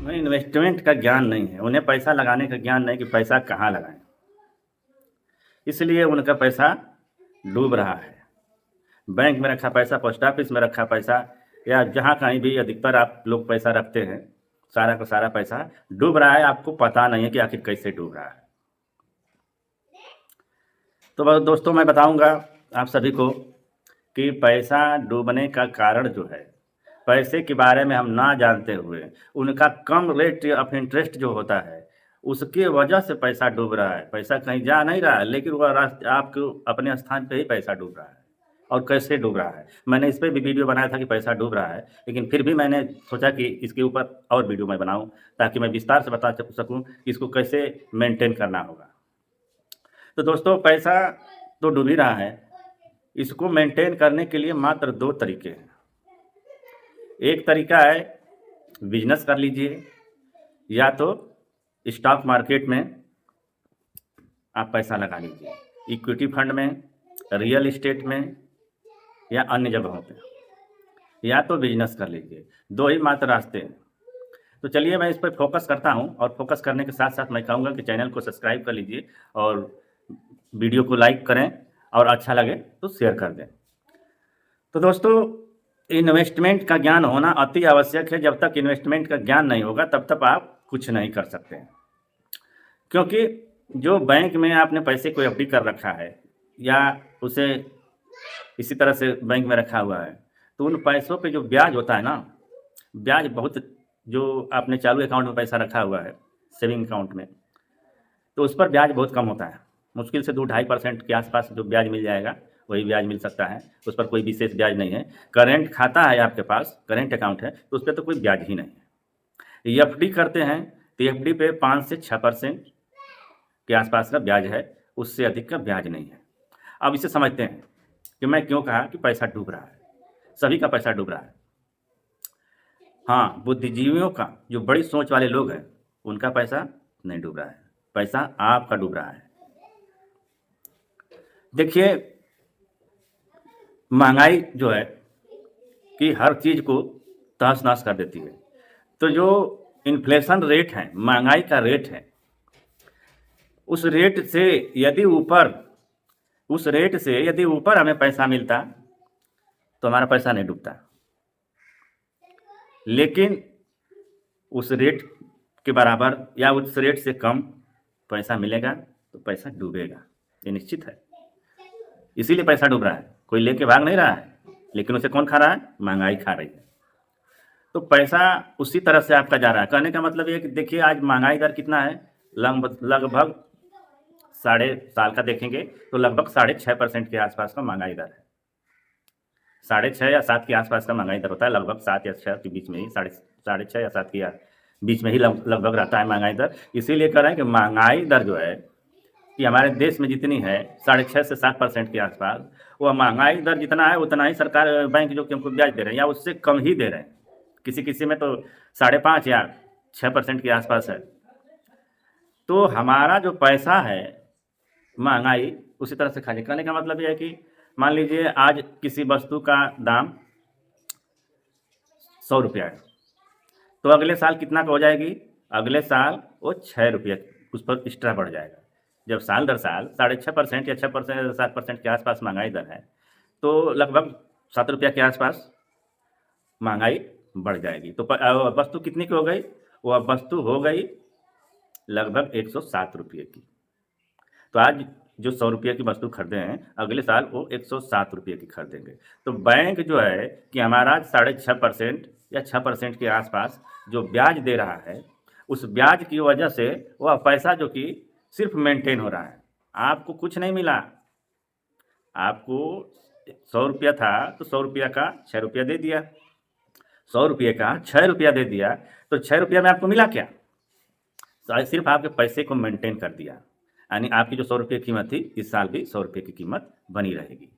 उन्हें इन्वेस्टमेंट का ज्ञान नहीं है, उन्हें पैसा लगाने का ज्ञान नहीं कि पैसा कहाँ लगाएं, इसलिए उनका पैसा डूब रहा है। बैंक में रखा पैसा, पोस्ट ऑफिस में रखा पैसा, या जहाँ कहीं भी अधिकतर आप लोग पैसा रखते हैं, सारा का सारा पैसा डूब रहा है। आपको पता नहीं है कि आखिर कैसे डूब रहा है। तो बस दोस्तों, मैं बताऊंगा आप सभी को कि पैसा डूबने का कारण जो है, पैसे के बारे में हम ना जानते हुए उनका कम रेट ऑफ इंटरेस्ट जो होता है, उसके वजह से पैसा डूब रहा है। पैसा कहीं जा नहीं रहा है, लेकिन वह आपको अपने स्थान पे ही पैसा डूब रहा है। और कैसे डूब रहा है, मैंने इस पर भी वीडियो बनाया था कि पैसा डूब रहा है, लेकिन फिर भी मैंने सोचा कि इसके ऊपर और वीडियो मैं बनाऊं, ताकि मैं विस्तार से बता सकूं कि इसको कैसे मेंटेन करना होगा। तो दोस्तों, पैसा तो डूब ही रहा है, इसको मेंटेन करने के लिए मात्र दो तरीके हैं। एक तरीका है बिजनेस कर लीजिए, या तो स्टॉक मार्केट में आप पैसा लगा लीजिए, इक्विटी फंड में, रियल एस्टेट में, या अन्य जगहों पे, या तो बिजनेस कर लीजिए। दो ही मात्र रास्ते हैं। तो चलिए मैं इस पर फोकस करता हूं, और फोकस करने के साथ साथ मैं कहूँगा कि चैनल को सब्सक्राइब कर लीजिए और वीडियो को लाइक करें, और अच्छा लगे तो शेयर कर दें। तो दोस्तों, इन्वेस्टमेंट का ज्ञान होना अति आवश्यक है। जब तक इन्वेस्टमेंट का ज्ञान नहीं होगा तब तक आप कुछ नहीं कर सकते हैं। क्योंकि जो बैंक में आपने पैसे को एफडी कर रखा है, या उसे इसी तरह से बैंक में रखा हुआ है, तो उन पैसों पे जो ब्याज होता है ना, ब्याज बहुत, जो आपने चालू अकाउंट में पैसा रखा हुआ है, सेविंग अकाउंट में, तो उस पर ब्याज बहुत कम होता है। मुश्किल से 2-2.5% के आसपास जो ब्याज मिल जाएगा, वही ब्याज मिल सकता है। उस पर कोई विशेष ब्याज नहीं है। करेंट खाता है आपके पास, करेंट अकाउंट है, तो उस पर तो कोई ब्याज ही नहीं है। एफडी करते हैं तो एफडी पे 5 से 6% के आसपास का ब्याज है, उससे अधिक का ब्याज नहीं है। अब इसे समझते हैं कि मैं क्यों कहा कि पैसा डूब रहा है, सभी का पैसा डूब रहा है। हाँ, बुद्धिजीवियों का, जो बड़ी सोच वाले लोग हैं, उनका पैसा नहीं डूब रहा है, पैसा आपका डूब रहा है। देखिए, महंगाई जो है कि हर चीज़ को तहस नहस कर देती है। तो जो इन्फ्लेशन रेट है, महंगाई का रेट है, उस रेट से यदि ऊपर उस रेट से यदि ऊपर हमें पैसा मिलता तो हमारा पैसा नहीं डूबता। लेकिन उस रेट के बराबर या उस रेट से कम पैसा मिलेगा तो पैसा डूबेगा, ये निश्चित है। इसीलिए पैसा डूब रहा है। कोई लेके भाग नहीं रहा है, लेकिन उसे कौन खा रहा है? महंगाई खा रही है। तो पैसा उसी तरह से आपका जा रहा है। कहने का मतलब ये है कि देखिए, आज महंगाई दर कितना है, लगभग साढ़े साल का देखेंगे तो लगभग 6.5% के आसपास का महंगाई दर है। 6.5 या 7 के आसपास का महंगाई दर होता है, लगभग 7 या 6 के बीच में ही, 6.5 या 7 के बीच में ही लगभग रहता है महंगाई दर। इसीलिए कह रहे हैं कि महंगाई दर जो है कि हमारे देश में जितनी है 6.5 से 7% के आसपास, वह महंगाई दर जितना है उतना ही सरकार, बैंक जो कि हमको ब्याज दे रहे हैं, या उससे कम ही दे रहे हैं। किसी किसी में तो 5.5 या 6% के आसपास है। तो हमारा जो पैसा है, महंगाई उसी तरह से खाली। कहने का मतलब यह है कि मान लीजिए आज किसी वस्तु का दाम 100 रुपया है, तो अगले साल कितना का हो जाएगी? अगले साल वो 6 रुपया उस पर एक्स्ट्रा बढ़ जाएगा। जब साल दर साल 6.5% या 6% या 7% के आसपास महंगाई दर है, तो लगभग 7 रुपया के आसपास महंगाई बढ़ जाएगी। तो वस्तु कितनी की हो गई? वह वस्तु हो गई लगभग 107 रुपये की। तो आज जो 100 रुपये की वस्तु खरीदे हैं, अगले साल वो 107 रुपये की खरीदेंगे। तो बैंक जो है कि हमारा 6.5% या 6% के आसपास जो ब्याज दे रहा है, उस ब्याज की वजह से वह पैसा जो कि सिर्फ मेंटेन हो रहा है, आपको कुछ नहीं मिला। आपको 100 रुपया था तो 100 रुपया का 6 रुपया दे दिया, 100 रुपये का 6 रुपया दे दिया, तो 6 रुपया में आपको मिला क्या? सिर्फ आपके पैसे को मेंटेन कर दिया। यानी आपकी जो 100 रुपये की कीमत थी, इस साल भी 100 रुपये की कीमत बनी रहेगी।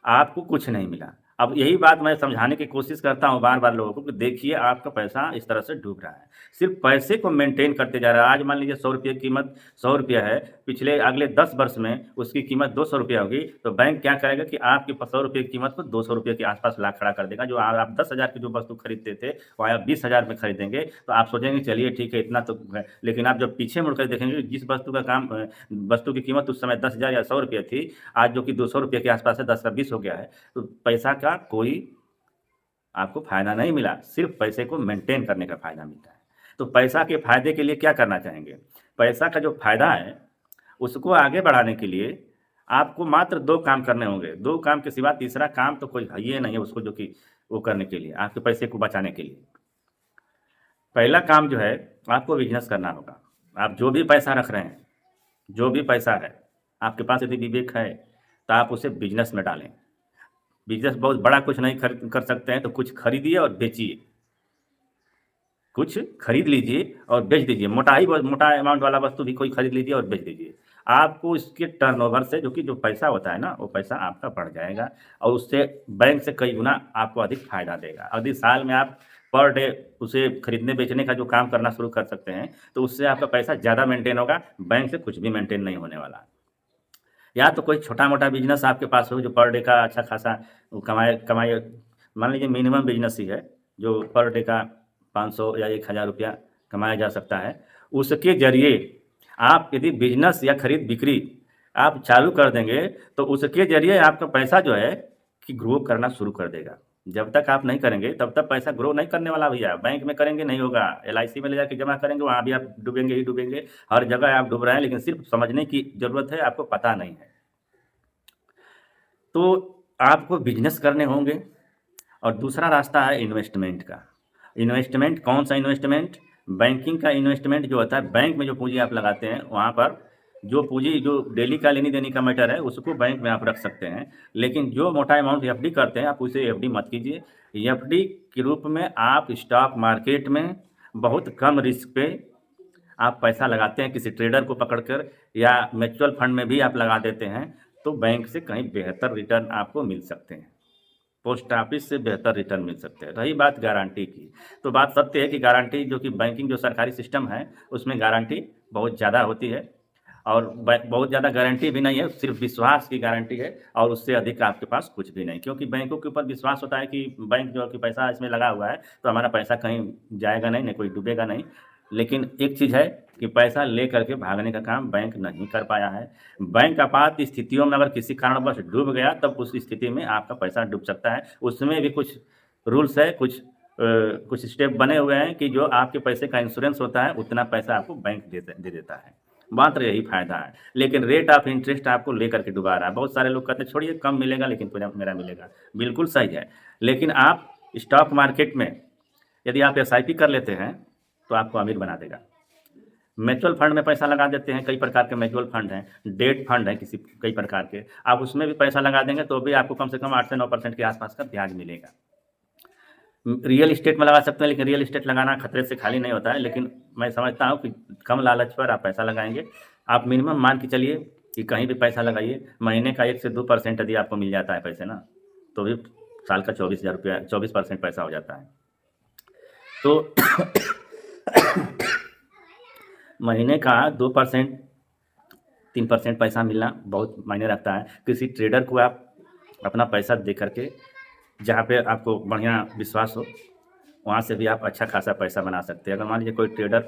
आपको कुछ नहीं मिला। अब यही बात मैं समझाने की कोशिश करता हूँ बार-बार लोगों को कि देखिए आपका पैसा इस तरह से डूब रहा है। सिर्फ़ पैसे को मेंटेन करते जा रहा है। आज मान लीजिए ₹100 की कीमत ₹100 है, पिछले अगले 10 वर्ष में उसकी कीमत ₹200 होगी, तो बैंक क्या करेगा कि आपकी ₹100 की कीमत को ₹200 के आस-पास ला खड़ा कर देगा। जो आप 10,000 की जो वस्तु खरीदते थे, वो आप 20,000 में खरीदेंगे, तो आप सोचेंगे चलिए ठीक है इतना तो है। लेकिन आप जब पीछे मुड़कर देखेंगे जिस वस्तु की कीमत उस समय 10,000 या ₹100 थी, आज जो कि ₹200 के आस-पास है, 10 का 20 हो गया है। तो पैसा का कोई आपको फ़ायदा नहीं मिला, सिर्फ़ पैसे को मेंटेन करने का फ़ायदा मिलता है। तो पैसा के फ़ायदे के लिए क्या करना चाहेंगे? पैसा का जो फ़ायदा है, उसको आगे बढ़ाने के लिए आपको मात्र 2 काम करने होंगे। 2 काम के सिवा तीसरा काम तो कोई है ही नहीं है उसको जो कि वो करने के लिए, आपके पैसे को बचाने के लिए। पहला काम जो है, आपको बिज़नेस करना होगा। आप जो भी पैसा रख रहे हैं, जो भी पैसा है, आपके पास यदि विवेक है, तो आप उसे बिज़नेस में डालें। बिज़नेस बहुत बड़ा कुछ नहीं खरीद कर सकते हैं, तो कुछ खरीदिए और बेचिए। कुछ खरीद लीजिए और बेच दीजिए। मोटा अमाउंट वाला वस्तु भी कोई खरीद लीजिए और बेच दीजिए। आपको इसके टर्नओवर से जो कि जो पैसा होता है ना, वो पैसा आपका बढ़ जाएगा और उससे बैंक से कई गुना आपको अधिक फ़ायदा देगा। यदि साल में आप पर डे उसे खरीदने-बेचने का जो काम करना शुरू कर सकते हैं, तो उससे आपका पैसा ज़्यादा मेंटेन होगा, बैंक से कुछ भी मेंटेन नहीं होने वाला। या तो कोई छोटा-मोटा बिज़नेस आपके पास हो जो पर डे का अच्छा खासा वो कमाए कमाए मान लीजिए मिनिमम बिज़नेस ही है, जो पर डे का 500 या ₹1000 कमाया जा सकता है। उसके ज़रिए आप यदि बिज़नेस या खरीद-बिक्री आप चालू कर देंगे, तो उसके ज़रिए आपका पैसा जो है कि ग्रो करना शुरू कर देगा। जब तक आप नहीं करेंगे, तब तक पैसा ग्रो नहीं करने वाला भैया। बैंक में करेंगे नहीं होगा, एलआईसी में ले जाके जमा करेंगे, वहाँ भी आप डूबेंगे ही डूबेंगे। हर जगह आप डूब रहे हैं, लेकिन सिर्फ़ समझने की ज़रूरत है, आपको पता नहीं है। तो आपको बिज़नेस करने होंगे और दूसरा रास्ता है इन्वेस्टमेंट का। इन्वेस्टमेंट कौन-सा इन्वेस्टमेंट? बैंकिंग का इन्वेस्टमेंट जो होता है, बैंक में जो पूँजी आप लगाते हैं, वहाँ पर जो पूँजी जो डेली का लेनी-देनी का मैटर है, उसको बैंक में आप रख सकते हैं। लेकिन जो मोटा अमाउंट एफडी करते हैं, आप उसे एफडी मत कीजिए। एफडी के रूप में आप स्टॉक मार्केट में बहुत कम रिस्क पे आप पैसा लगाते हैं किसी ट्रेडर को पकड़कर या म्यूचुअल फंड में भी आप लगा देते हैं, तो बैंक से कहीं बेहतर रिटर्न आपको मिल सकते हैं। पोस्ट ऑफिस से बेहतर रिटर्न मिल सकते हैं। रही बात गारंटी की, तो बात सत्य है कि गारंटी जो कि बैंकिंग जो सरकारी सिस्टम है, उसमें गारंटी बहुत ज़्यादा होती है और बहुत ज़्यादा गारंटी भी नहीं है, सिर्फ़ विश्वास की गारंटी है और उससे अधिक आपके पास कुछ भी नहीं। क्योंकि बैंकों के ऊपर विश्वास होता है कि बैंक जो है कि पैसा इसमें लगा हुआ है, तो हमारा पैसा कहीं जाएगा नहीं, कोई डूबेगा नहीं। लेकिन एक चीज़ है कि पैसा ले कर के भागने का काम बैंक नहीं कर पाया है। बैंक आपात स्थितियों में अगर किसी कारणवश डूब गया, तब उस स्थिति में आपका पैसा डूब सकता है। उसमें भी कुछ रूल्स है, कुछ स्टेप बने हुए हैं कि जो आपके पैसे का इंश्योरेंस होता है, उतना पैसा आपको बैंक दे देता है। मात्र यही फ़ायदा है। लेकिन रेट ऑफ़ इंटरेस्ट आपको लेकर के डुबा रहा है। बहुत सारे लोग कहते हैं छोड़िए कम मिलेगा लेकिन मेरा मिलेगा। बिल्कुल सही है। लेकिन आप स्टॉक मार्केट में यदि आप एसआईपी कर लेते हैं, तो आपको अमीर बना देगा। म्यूचुअल फंड में पैसा लगा देते हैं, कई प्रकार के म्यूचुअल फंड हैं, डेट फंड हैं कई प्रकार के। आप उसमें भी पैसा लगा देंगे तो भी आपको कम से कम 8 से 9% के आसपास का ब्याज मिलेगा। रियल एस्टेट में लगा सकते हैं, लेकिन रियल एस्टेट लगाना खतरे से खाली नहीं होता है। लेकिन मैं समझता हूँ कि कम लालच पर आप पैसा लगाएँगे। आप मिनिमम मान के चलिए कि कहीं भी पैसा लगाइए, महीने का 1 से 2% यदि आपको मिल जाता है पैसे ना, तो भी साल का ₹24,000 24% पैसा हो जाता है। तो महीने का 2% 3% पैसा मिलना बहुत मायने रखता है। किसी ट्रेडर को आप अपना पैसा दे करके जहाँ पे आपको बढ़िया विश्वास हो, वहाँ से भी आप अच्छा खासा पैसा बना सकते हैं। अगर मान लीजिए कोई ट्रेडर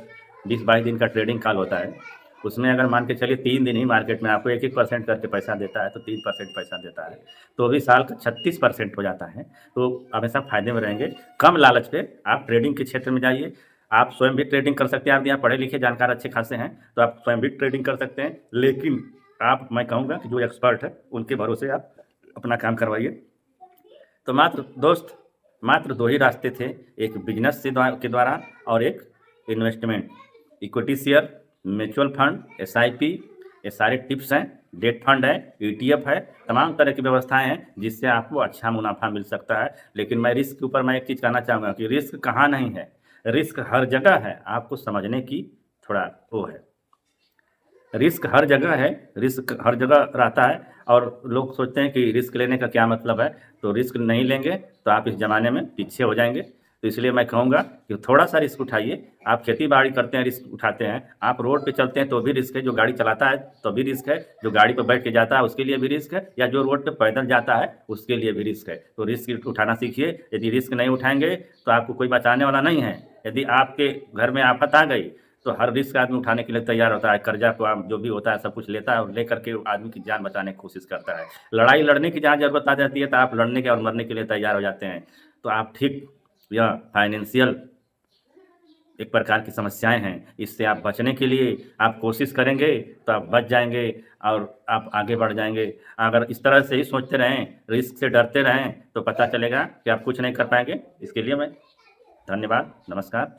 20-22 दिन का ट्रेडिंग काल होता है, उसमें अगर मान के चलिए 3 दिन ही मार्केट में आपको 1-1 परसेंट करके पैसा देता है, तो 3% पैसा देता है, तो भी साल का 36% हो जाता है। तो हमेशा फ़ायदे में रहेंगे। कम लालच पे आप ट्रेडिंग के क्षेत्र में जाइए। आप स्वयं भी ट्रेडिंग कर सकते हैं। आप यहाँ पढ़े-लिखे जानकार अच्छे खासे हैं, तो आप स्वयं भी ट्रेडिंग कर सकते हैं। लेकिन मैं कहूँगा कि जो एक्सपर्ट है, उनके भरोसे आप अपना काम करवाइए। तो मात्र 2 ही रास्ते थे, एक बिज़नेस के द्वारा और एक investment. Equity share, mutual fund, SIP, ये सारे टिप्स हैं। डेट फंड है, ईटीएफ है, तमाम तरह की व्यवस्थाएँ हैं, जिससे आपको अच्छा मुनाफ़ा मिल सकता है। लेकिन मैं रिस्क के ऊपर मैं एक चीज़ कहना चाहूँगा कि रिस्क कहाँ नहीं है, रिस्क हर जगह है, आपको समझने की थोड़ा वो है। रिस्क हर जगह है, रिस्क हर जगह रहता है और लोग सोचते हैं कि रिस्क लेने का क्या मतलब है, तो रिस्क नहीं लेंगे तो आप इस ज़माने में पीछे हो जाएँगे। तो इसलिए मैं कहूँगा कि थोड़ा-सा रिस्क उठाइए। आप खेती-बाड़ी करते हैं, रिस्क उठाते हैं, आप रोड पे चलते हैं तो भी रिस्क है, जो गाड़ी चलाता है तो भी रिस्क है, जो गाड़ी पे बैठ के जाता है उसके लिए भी रिस्क है, या जो रोड पे पैदल जाता है उसके लिए भी रिस्क है। तो रिस्क उठाना सीखिए। यदि रिस्क नहीं उठाएँगे तो आपको कोई बचाने वाला नहीं है। यदि आपके घर में आफ़त आ गई तो हर रिस्क आदमी उठाने के लिए तैयार होता है। कर्जा को आप जो भी होता है सब कुछ लेता है और लेकर के आदमी की जान बचाने की कोशिश करता है। लड़ाई लड़ने की जहाँ ज़रूरत आ जाती है तो आप लड़ने के और मरने के लिए तैयार हो जाते हैं। तो आप ठीक यह फाइनेंशियल एक प्रकार की समस्याएँ हैं, इससे आप बचने के लिए आप कोशिश करेंगे तो आप बच जाएँगे और आप आगे बढ़ जाएँगे। अगर इस तरह से ही सोचते रहें, रिस्क से डरते रहें तो पता चलेगा कि आप कुछ नहीं कर पाएँगे। इसके लिए मैं धन्यवाद, नमस्कार।